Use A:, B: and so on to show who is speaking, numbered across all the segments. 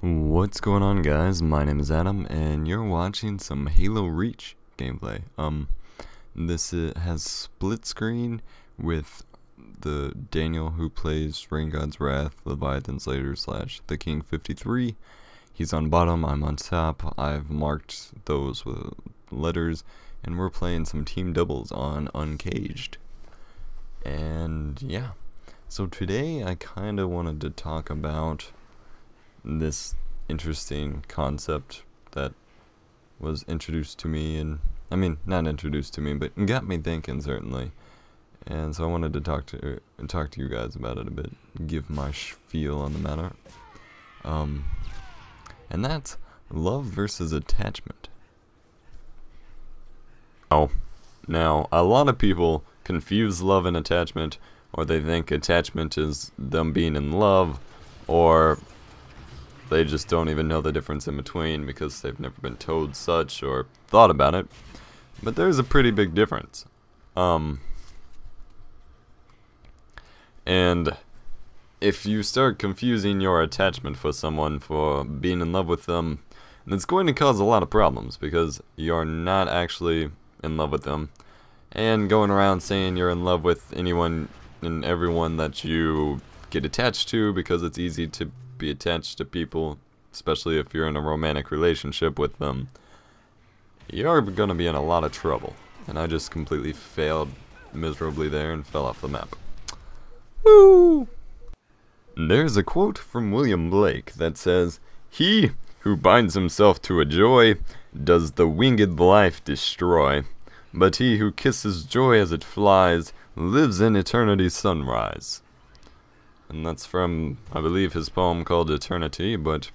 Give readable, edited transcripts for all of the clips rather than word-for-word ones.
A: What's going on, guys? My name is Adam and you're watching some Halo Reach gameplay. This has split screen with the Daniel who plays Rain God's Wrath, Leviathan Slayer / the King 53. He's on bottom, I'm on top. I've marked those with letters and we're playing some team doubles on Uncaged. And yeah, so today I kinda wanted to talk about this interesting concept that was introduced to me, and I mean not introduced to me, but got me thinking certainly. And so I wanted to talk to you guys about it a bit, give my feel on the matter. And that's love versus attachment. Oh, now a lot of people confuse love and attachment, or they think attachment is them being in love, or they just don't even know the difference in between because they've never been told such or thought about it. But there's a pretty big difference. And if you start confusing your attachment for someone for being in love with them, it's going to cause a lot of problems because you're not actually in love with them. And going around saying you're in love with anyone and everyone that you get attached to, because it's easy to be attached to people, especially if you're in a romantic relationship with them, you're gonna be in a lot of trouble. And I just completely failed miserably there and fell off the map. Woo! There's a quote from William Blake that says, "He who binds himself to a joy does the winged life destroy, but he who kisses joy as it flies lives in eternity's sunrise." And that's from, I believe, his poem called Eternity, but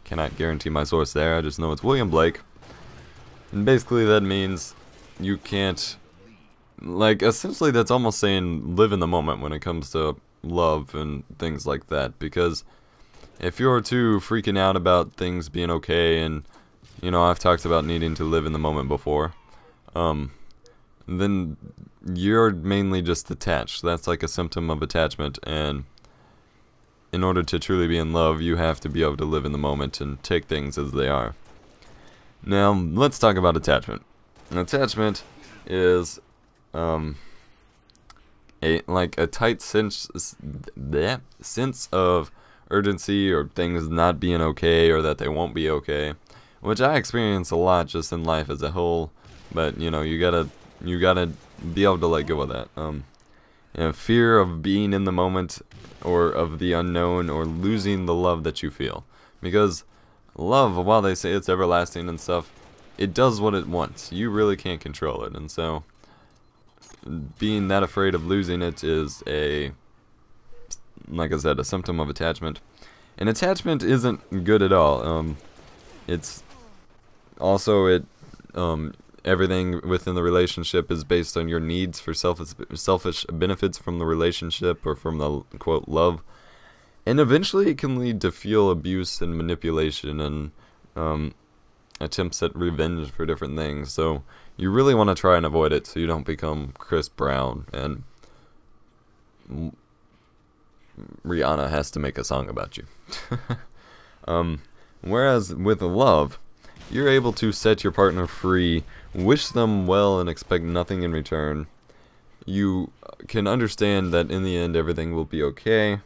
A: cannot guarantee my source there. I just know it's William Blake. And basically that means you can't, like, essentially that's almost saying live in the moment when it comes to love and things like that. Because if you're too freaking out about things being okay, and, you know, I've talked about needing to live in the moment before, then you're mainly just attached. That's like a symptom of attachment, and in order to truly be in love, you have to be able to live in the moment and take things as they are. Now, let's talk about attachment. Attachment is a tight sense of urgency, or things not being okay, or that they won't be okay, which I experience a lot just in life as a whole. But you know, you gotta be able to let go of that. You know, fear of being in the moment, or of the unknown, or losing the love that you feel. Because love, while they say it's everlasting and stuff, it does what it wants. You really can't control it. And so being that afraid of losing it is like I said, a symptom of attachment. And attachment isn't good at all. It's also everything within the relationship is based on your needs for selfish benefits from the relationship, or from the, quote, love. And eventually it can lead to fuel abuse and manipulation, and attempts at revenge for different things. So you really want to try and avoid it so you don't become Chris Brown and Rihanna has to make a song about you. Whereas with love, you're able to set your partner free, wish them well, and expect nothing in return. You can understand that in the end everything will be okay.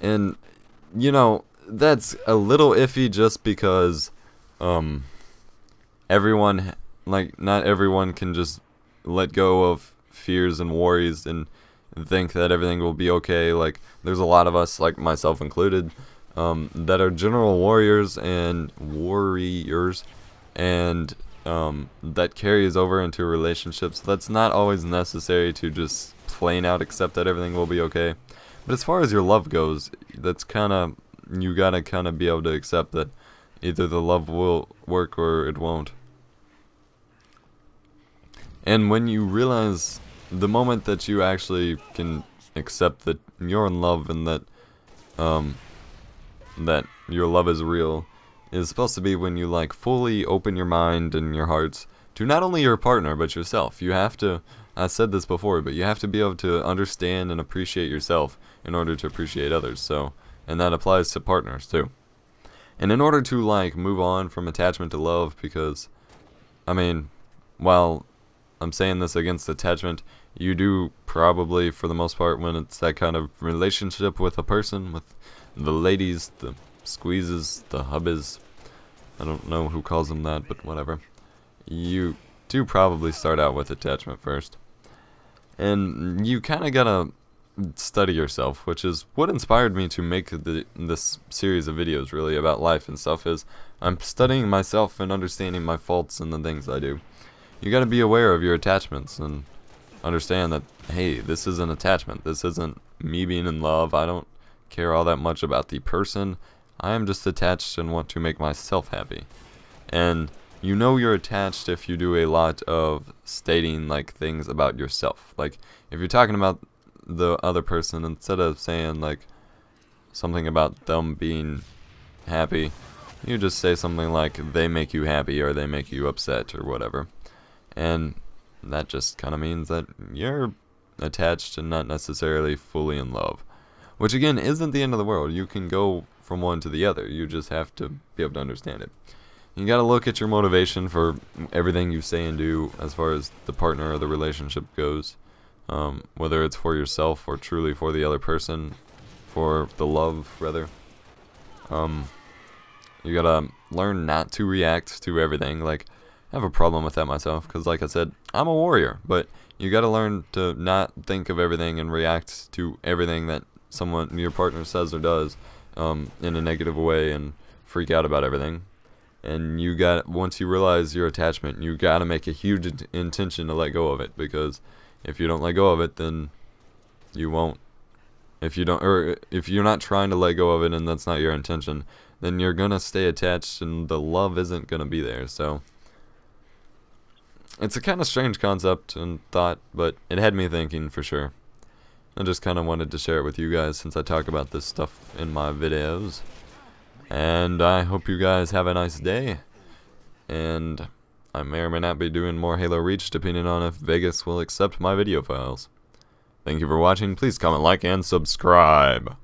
A: And, you know, that's a little iffy just because everyone, like, not everyone can just let go of fears and worries and think that everything will be okay. Like, there's a lot of us, like myself included, that are general warriors, and that carries over into relationships. That's not always necessary to just plain out accept that everything will be okay. But as far as your love goes, that's you gotta kind of be able to accept that either the love will work or it won't. And when you realize, the moment that you actually can accept that you're in love, and that that your love is real, is supposed to be when you, like, fully open your mind and your hearts to not only your partner but yourself. You have to, I said this before, but you have to be able to understand and appreciate yourself in order to appreciate others. So, and that applies to partners too. And in order to, like, move on from attachment to love, because, I mean, while I'm saying this against attachment, you do probably, for the most part, when it's that kind of relationship with a person, with the ladies, the squeezes, the hubbies, I don't know who calls them that, but whatever, you do probably start out with attachment first. And you kind of gotta study yourself, which is what inspired me to make this series of videos really about life and stuff. Is I'm studying myself and understanding my faults and the things I do. You gotta be aware of your attachments and understand that, hey, this is an attachment. This isn't me being in love. I don't care all that much about the person. I am just attached and want to make myself happy. And you know you're attached if you do a lot of stating, like, things about yourself. Like, if you're talking about the other person, instead of saying, like, something about them being happy, you just say something like, they make you happy, or they make you upset, or whatever. And that just kind of means that you're attached and not necessarily fully in love. Which, again, isn't the end of the world. You can go from one to the other. You just have to be able to understand it. You gotta look at your motivation for everything you say and do as far as the partner or the relationship goes. Whether it's for yourself or truly for the other person, for the love, rather. You gotta learn not to react to everything. Like, I have a problem with that myself, because like I said, I'm a warrior, but you gotta learn to not think of everything and react to everything that someone, your partner, says or does in a negative way and freak out about everything. And you got, once you realize your attachment, you gotta make a huge intention to let go of it, because if you don't let go of it, then you won't. If you don't, or if you're not trying to let go of it and that's not your intention, then you're gonna stay attached and the love isn't gonna be there. So it's a kind of strange concept and thought, but it had me thinking for sure. I just kind of wanted to share it with you guys since I talk about this stuff in my videos. And I hope you guys have a nice day. And I may or may not be doing more Halo Reach depending on if Vegas will accept my video files. Thank you for watching. Please comment, like, and subscribe.